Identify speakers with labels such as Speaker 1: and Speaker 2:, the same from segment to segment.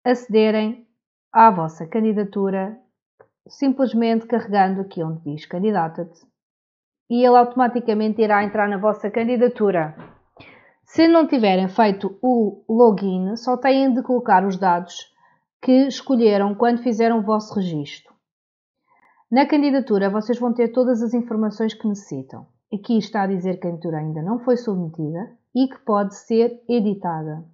Speaker 1: acederem à vossa candidatura simplesmente carregando aqui onde diz candidata-te e ele automaticamente irá entrar na vossa candidatura. Se não tiverem feito o login, só têm de colocar os dados que escolheram quando fizeram o vosso registro. Na candidatura vocês vão ter todas as informações que necessitam. Aqui está a dizer que a candidatura ainda não foi submetida e que pode ser editada.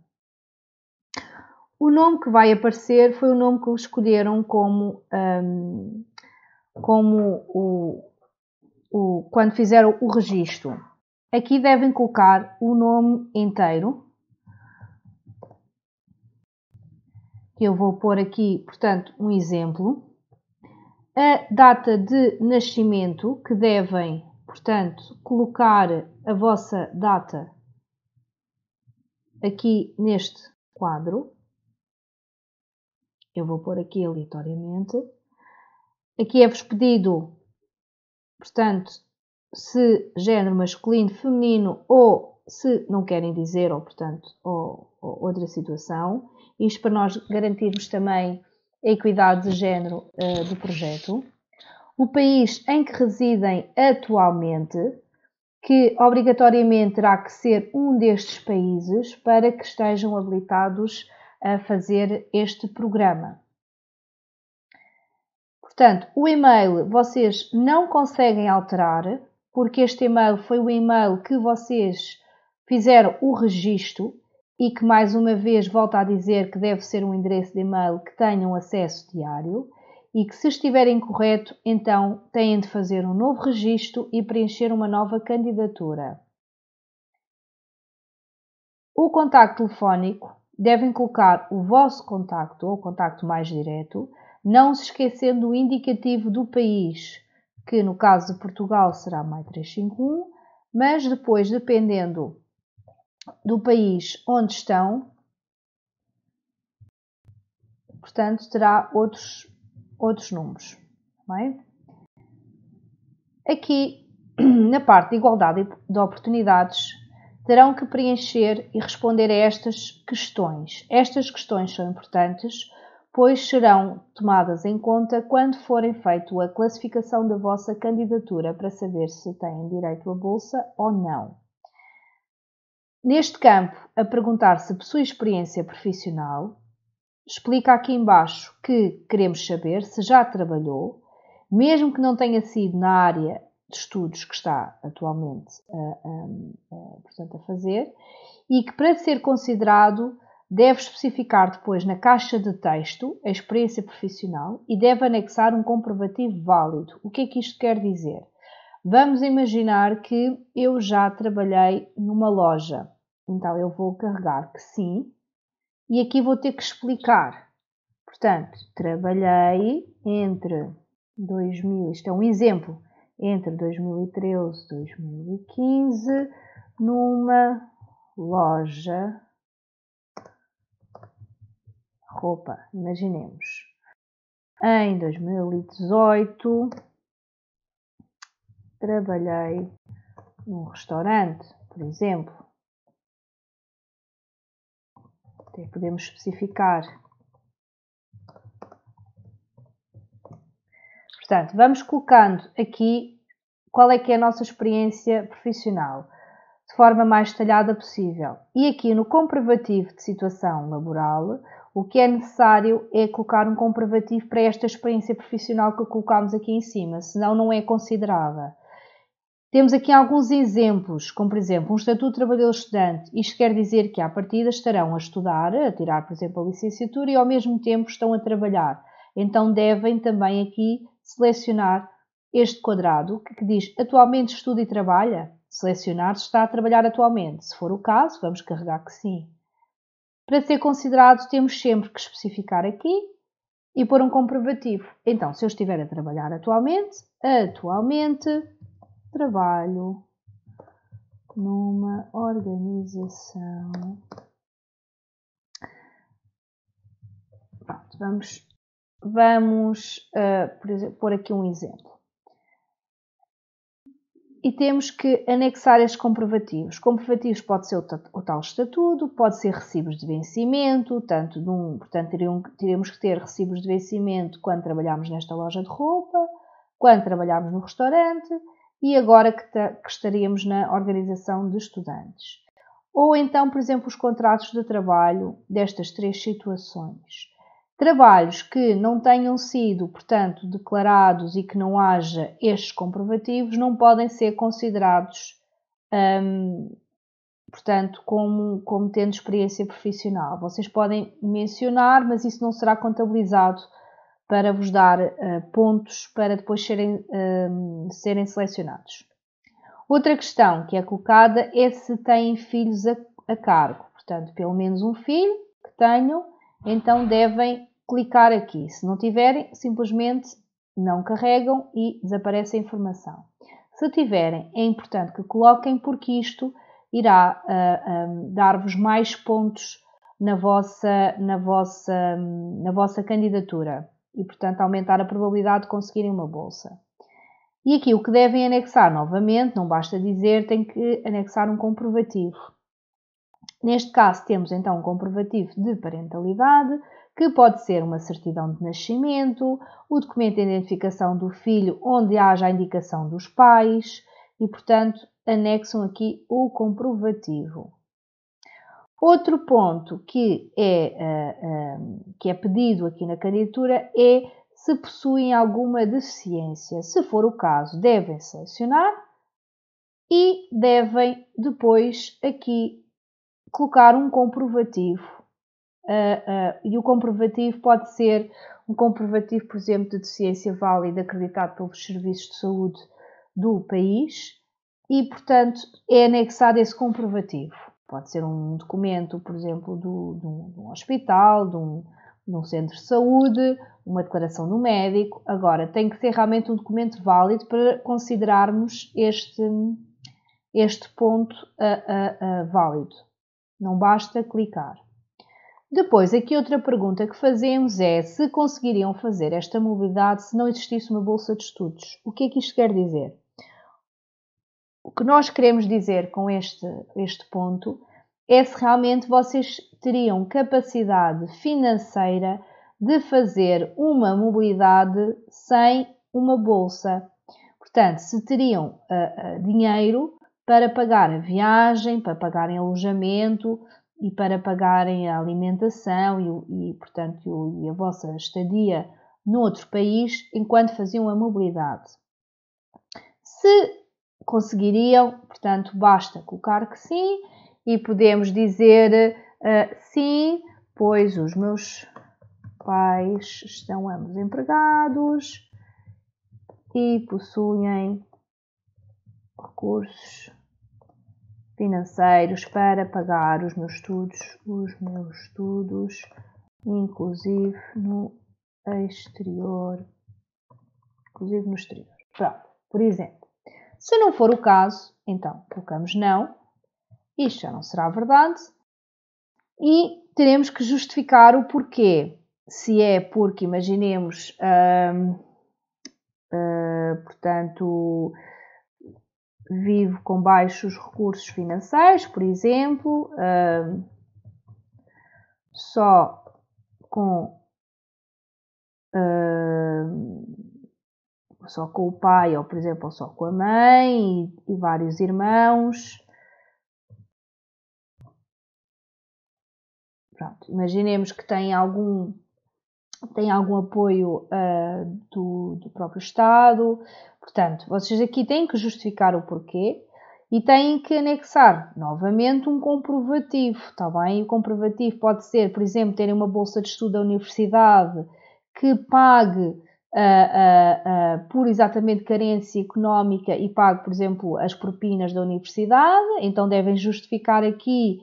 Speaker 1: O nome que vai aparecer foi o nome que escolheram quando fizeram o registro. Aqui devem colocar o nome inteiro. Eu vou pôr aqui, portanto, um exemplo. A data de nascimento, que devem, portanto, colocar a vossa data aqui neste quadro. Eu vou pôr aqui aleatoriamente. Aqui é-vos pedido, portanto, se género masculino, feminino ou se não querem dizer, ou portanto, ou outra situação. Isto para nós garantirmos também a equidade de género do projeto. O país em que residem atualmente, que obrigatoriamente terá que ser um destes países para que estejam habilitados a fazer este programa. Portanto, o e-mail vocês não conseguem alterar, porque este e-mail foi o e-mail que vocês fizeram o registro e que, mais uma vez, volto a dizer que deve ser um endereço de e-mail que tenham acesso diário e que, se estiver incorreto, então têm de fazer um novo registro e preencher uma nova candidatura. O contacto telefónico, devem colocar o vosso contacto ou o contacto mais direto, não se esquecendo do indicativo do país, que no caso de Portugal será mais 351, mas depois, dependendo do país onde estão, portanto, terá outros números. Bem? Aqui, na parte de igualdade de oportunidades, terão que preencher e responder a estas questões. Estas questões são importantes, pois serão tomadas em conta quando forem feita a classificação da vossa candidatura para saber se têm direito à bolsa ou não. Neste campo, a perguntar se possui experiência profissional, explica aqui embaixo que queremos saber se já trabalhou, mesmo que não tenha sido na área de estudos que está atualmente portanto, a fazer, e que para ser considerado deve especificar depois na caixa de texto a experiência profissional e deve anexar um comprovativo válido. O que é que isto quer dizer? Vamos imaginar que eu já trabalhei numa loja, então eu vou carregar que sim, e aqui vou ter que explicar. Portanto, trabalhei entre 2000, isto é um exemplo, entre 2013 e 2015 numa loja roupa, imaginemos. Em 2018 trabalhei num restaurante, por exemplo. Até podemos especificar. Portanto, vamos colocando aqui qual é que é a nossa experiência profissional, de forma mais detalhada possível. E aqui no comprovativo de situação laboral, o que é necessário é colocar um comprovativo para esta experiência profissional que colocamos aqui em cima, senão não é considerada. Temos aqui alguns exemplos, como por exemplo, um estatuto de trabalhador estudante. Isto quer dizer que à partida estarão a estudar, a tirar, por exemplo, a licenciatura e ao mesmo tempo estão a trabalhar. Então devem também aqui selecionar este quadrado que diz atualmente estuda e trabalha. Selecionar se está a trabalhar atualmente. Se for o caso, vamos carregar que sim. Para ser considerado, temos sempre que especificar aqui e pôr um comprovativo. Então, se eu estiver a trabalhar atualmente trabalho numa organização. Pronto, vamos por exemplo, pôr aqui um exemplo. e temos que anexar estes comprovativos. Comprovativos pode ser o tal estatuto, pode ser recibos de vencimento, portanto, teremos que ter recibos de vencimento quando trabalhamos nesta loja de roupa, quando trabalhamos no restaurante e agora que estaríamos na organização de estudantes. Ou então, por exemplo, os contratos de trabalho destas 3 situações. Trabalhos que não tenham sido, portanto, declarados e que não haja estes comprovativos não podem ser considerados, portanto, como tendo experiência profissional. Vocês podem mencionar, mas isso não será contabilizado para vos dar pontos para depois serem selecionados. Outra questão que é colocada é se têm filhos a cargo. Portanto, pelo menos um filho que tenham, então devem clicar aqui. Se não tiverem, simplesmente não carregam e desaparece a informação. Se tiverem, é importante que coloquem porque isto irá dar-vos mais pontos na vossa candidatura e, portanto, aumentar a probabilidade de conseguirem uma bolsa. E aqui o que devem anexar novamente, não basta dizer, tem que anexar um comprovativo. Neste caso temos então um comprovativo de parentalidade, que pode ser uma certidão de nascimento, o documento de identificação do filho onde haja a indicação dos pais e, portanto, anexam aqui o comprovativo. Outro ponto que é pedido aqui na candidatura é se possuem alguma deficiência. Se for o caso, devem selecionar e devem depois aqui colocar um comprovativo. E o comprovativo pode ser um comprovativo, por exemplo, de deficiência válida acreditado pelos serviços de saúde do país e, portanto, é anexado esse comprovativo. Pode ser um documento, por exemplo, de um hospital, de um centro de saúde, uma declaração do médico. Agora, tem que ser realmente um documento válido para considerarmos este ponto válido. Não basta clicar. Depois, aqui outra pergunta que fazemos é se conseguiriam fazer esta mobilidade se não existisse uma bolsa de estudos. O que é que isto quer dizer? O que nós queremos dizer com este ponto é se realmente vocês teriam capacidade financeira de fazer uma mobilidade sem uma bolsa. Portanto, se teriam dinheiro para pagar a viagem, para pagarem alojamento e para pagarem a alimentação e a vossa estadia noutro país enquanto faziam a mobilidade. Se conseguiriam, portanto, basta colocar que sim e podemos dizer sim, pois os meus pais estão ambos empregados e possuem recursos financeiros para pagar os meus estudos, inclusive no exterior. Pronto, por exemplo. Se não for o caso, então colocamos não. Isto já não será verdade. E teremos que justificar o porquê. Se é porque, imaginemos, portanto, vivo com baixos recursos financeiros, por exemplo, só com o pai, ou por exemplo, só com a mãe e vários irmãos. Pronto, imaginemos que tem algum apoio do próprio Estado. Portanto, vocês aqui têm que justificar o porquê e têm que anexar novamente um comprovativo, está bem? O comprovativo pode ser, por exemplo, terem uma bolsa de estudo da universidade que pague por exatamente carência económica e pague, por exemplo, as propinas da universidade. Então devem justificar aqui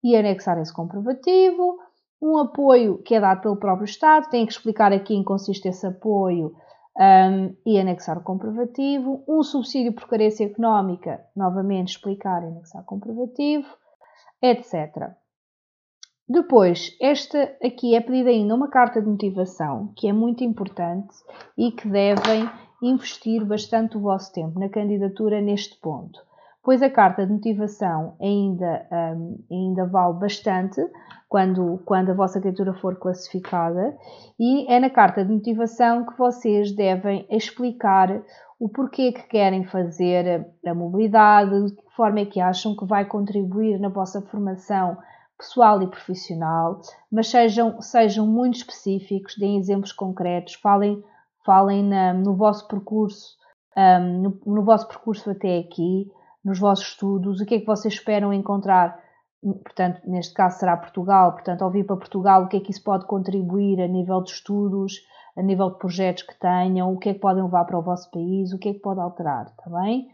Speaker 1: e anexar esse comprovativo. Um apoio que é dado pelo próprio Estado, tem que explicar aqui em que consiste esse apoio e anexar o comprovativo. Um subsídio por carência económica, novamente explicar e anexar o comprovativo, etc. Depois, esta aqui é pedida ainda uma carta de motivação, que é muito importante e que devem investir bastante o vosso tempo na candidatura neste ponto, pois a carta de motivação ainda vale bastante quando a vossa candidatura for classificada, e é na carta de motivação que vocês devem explicar o porquê que querem fazer a mobilidade, de que forma é que acham que vai contribuir na vossa formação pessoal e profissional, mas sejam muito específicos, deem exemplos concretos, falem no vosso percurso, no vosso percurso até aqui, nos vossos estudos, o que é que vocês esperam encontrar, portanto, neste caso será Portugal, portanto, ao vir para Portugal, o que é que isso pode contribuir a nível de estudos, a nível de projetos que tenham, o que é que podem levar para o vosso país, o que é que pode alterar, está bem?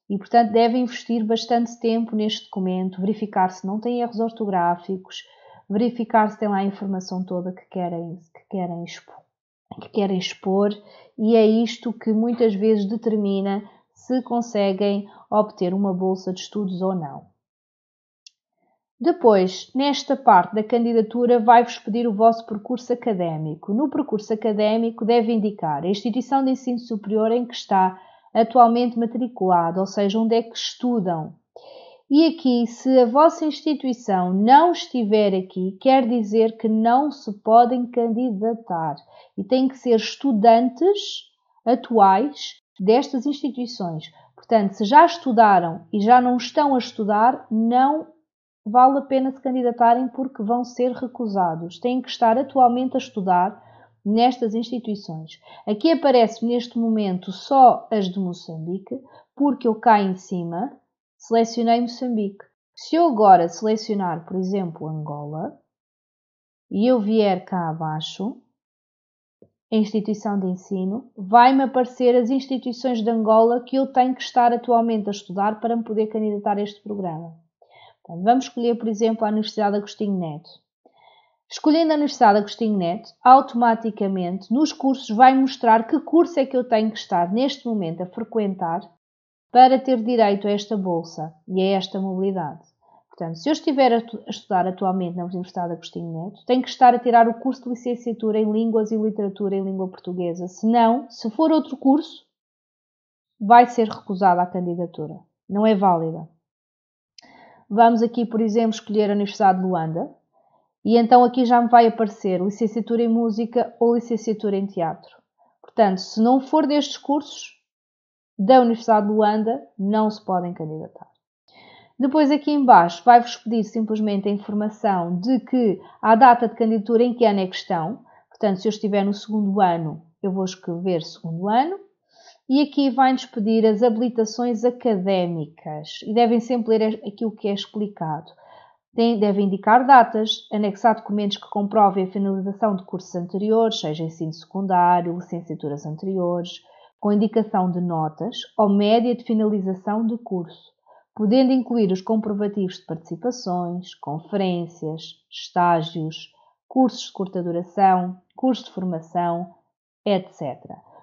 Speaker 1: E, portanto, devem investir bastante tempo neste documento, verificar se não tem erros ortográficos, verificar se tem lá a informação toda que querem expor, e é isto que muitas vezes determina se conseguem obter uma bolsa de estudos ou não. Depois, nesta parte da candidatura, vai-vos pedir o vosso percurso académico. No percurso académico deve indicar a instituição de ensino superior em que está atualmente matriculado, ou seja, onde é que estudam. E aqui, se a vossa instituição não estiver aqui, quer dizer que não se podem candidatar e têm que ser estudantes atuais destas instituições. Portanto, se já estudaram e já não estão a estudar, não vale a pena se candidatarem porque vão ser recusados. Têm que estar atualmente a estudar nestas instituições. Aqui aparece neste momento só as de Moçambique, porque eu cá em cima selecionei Moçambique. Se eu agora selecionar, por exemplo, Angola, e eu vier cá abaixo, a instituição de ensino, vai-me aparecer as instituições de Angola que eu tenho que estar atualmente a estudar para me poder candidatar a este programa. Então, vamos escolher, por exemplo, a Universidade Agostinho Neto. Escolhendo a Universidade Agostinho Neto, automaticamente nos cursos vai mostrar que curso é que eu tenho que estar neste momento a frequentar para ter direito a esta bolsa e a esta mobilidade. Portanto, se eu estiver a estudar atualmente na Universidade Agostinho Neto, tenho que estar a tirar o curso de licenciatura em Línguas e Literatura em Língua Portuguesa. Senão, se for outro curso, vai ser recusada a candidatura. Não é válida. Vamos aqui, por exemplo, escolher a Universidade de Luanda. E então aqui já me vai aparecer licenciatura em Música ou licenciatura em Teatro. Portanto, se não for destes cursos da Universidade de Luanda, não se podem candidatar. Depois aqui em baixo vai-vos pedir simplesmente a informação de que a data de candidatura em que ano é que estão. Portanto, se eu estiver no segundo ano, eu vou escrever segundo ano. E aqui vai-nos pedir as habilitações académicas. E devem sempre ler aquilo que é explicado. Devem indicar datas, anexar documentos que comprovem a finalização de cursos anteriores, seja ensino secundário, licenciaturas anteriores, com indicação de notas ou média de finalização de curso, podendo incluir os comprovativos de participações, conferências, estágios, cursos de curta duração, cursos de formação, etc.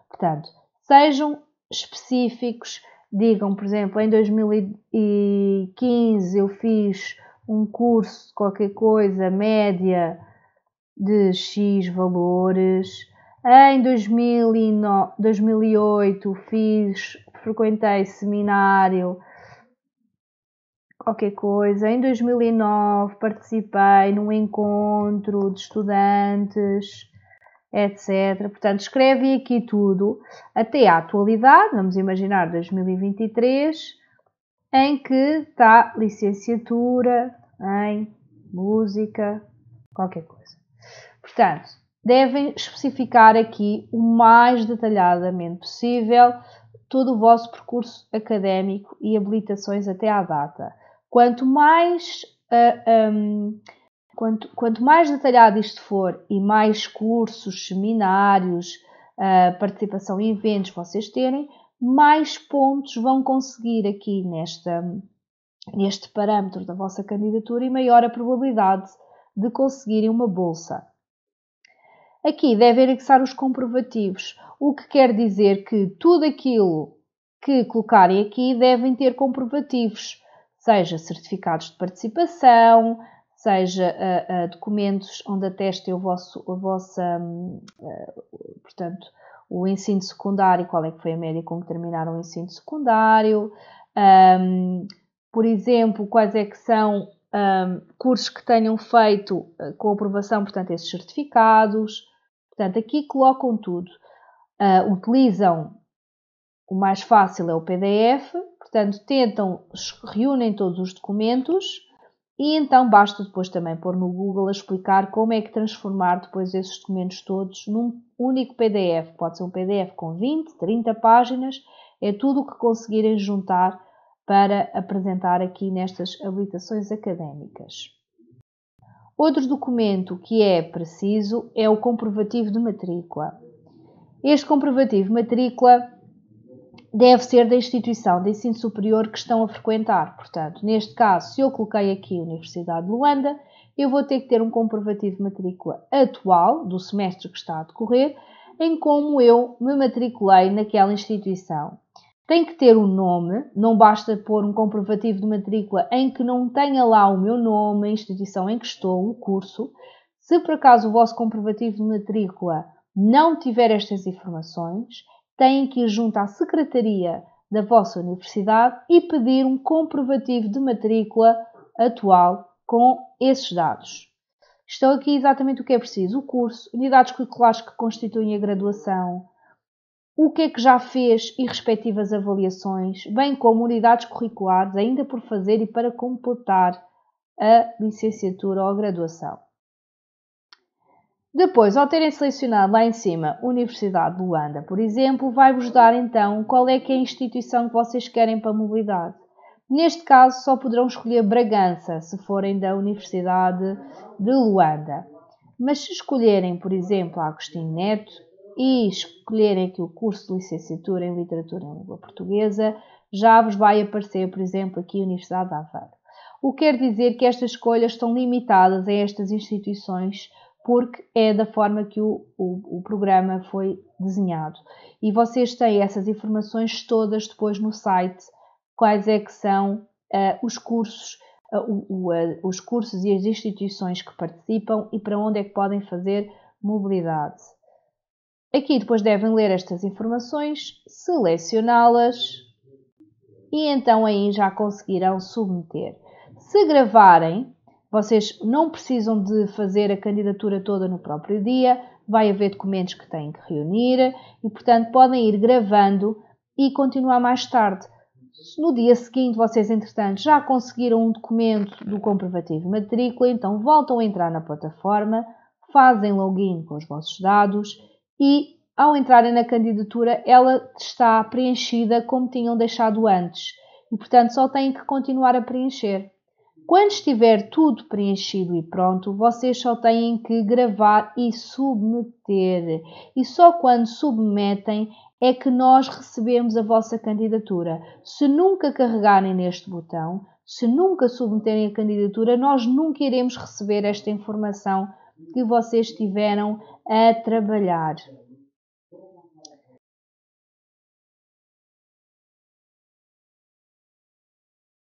Speaker 1: Portanto, sejam específicos, digam, por exemplo, em 2015 eu fiz um curso de qualquer coisa, média de X valores. Em 2008 frequentei seminário, qualquer coisa. Em 2009 participei num encontro de estudantes, etc. Portanto, escrevem aqui tudo até à atualidade, vamos imaginar 2023, em que está licenciatura em música, qualquer coisa. Portanto, devem especificar aqui o mais detalhadamente possível todo o vosso percurso académico e habilitações até à data. Quanto mais detalhado isto for e mais cursos, seminários, participação em eventos vocês terem, mais pontos vão conseguir aqui neste parâmetro da vossa candidatura e maior a probabilidade de conseguirem uma bolsa. Aqui devem anexar os comprovativos, o que quer dizer que tudo aquilo que colocarem aqui devem ter comprovativos, seja certificados de participação, seja o ensino secundário, qual é que foi a média com que terminaram o ensino secundário, por exemplo, quais é que são cursos que tenham feito com aprovação, portanto, esses certificados. Portanto, aqui colocam tudo. Utilizam, o mais fácil é o PDF, portanto, reúnem todos os documentos e então basta depois também pôr no Google a explicar como é que transformar depois esses documentos todos num único PDF. Pode ser um PDF com 20, 30 páginas, é tudo o que conseguirem juntar para apresentar aqui nestas habilitações académicas. Outro documento que é preciso é o comprovativo de matrícula. Este comprovativo de matrícula deve ser da instituição de ensino superior que estão a frequentar. Portanto, neste caso, se eu coloquei aqui a Universidade de Luanda, eu vou ter que ter um comprovativo de matrícula atual, do semestre que está a decorrer, em como eu me matriculei naquela instituição. Tem que ter um nome, não basta pôr um comprovativo de matrícula em que não tenha lá o meu nome, a instituição em que estou, o curso. Se por acaso o vosso comprovativo de matrícula não tiver estas informações, têm que ir junto à secretaria da vossa universidade e pedir um comprovativo de matrícula atual com esses dados. Estão aqui exatamente o que é preciso: o curso, unidades curriculares que constituem a graduação, o que é que já fez e respectivas avaliações, bem como unidades curriculares ainda por fazer e para completar a licenciatura ou a graduação. Depois, ao terem selecionado lá em cima Universidade de Luanda, por exemplo, vai-vos dar então qual é que é a instituição que vocês querem para a mobilidade. Neste caso, só poderão escolher Bragança, se forem da Universidade de Luanda. Mas se escolherem, por exemplo, a Agostinho Neto e escolherem aqui o curso de licenciatura em Literatura em Língua Portuguesa, já vos vai aparecer, por exemplo, aqui a Universidade de Aveiro. O que quer dizer que estas escolhas estão limitadas a estas instituições, porque é da forma que o programa foi desenhado. E vocês têm essas informações todas depois no site, quais é que são os cursos e as instituições que participam e para onde é que podem fazer mobilidade. Aqui depois devem ler estas informações, selecioná-las e então aí já conseguirão submeter. Se gravarem, vocês não precisam de fazer a candidatura toda no próprio dia, vai haver documentos que têm que reunir e, portanto, podem ir gravando e continuar mais tarde. Se no dia seguinte vocês, entretanto, já conseguiram um documento do comprovativo de matrícula, então voltam a entrar na plataforma, fazem login com os vossos dados e, ao entrarem na candidatura, ela está preenchida como tinham deixado antes e, portanto, só têm que continuar a preencher. Quando estiver tudo preenchido e pronto, vocês só têm que gravar e submeter. E só quando submetem é que nós recebemos a vossa candidatura. Se nunca carregarem neste botão, se nunca submeterem a candidatura, nós nunca iremos receber esta informação que vocês estiveram a trabalhar.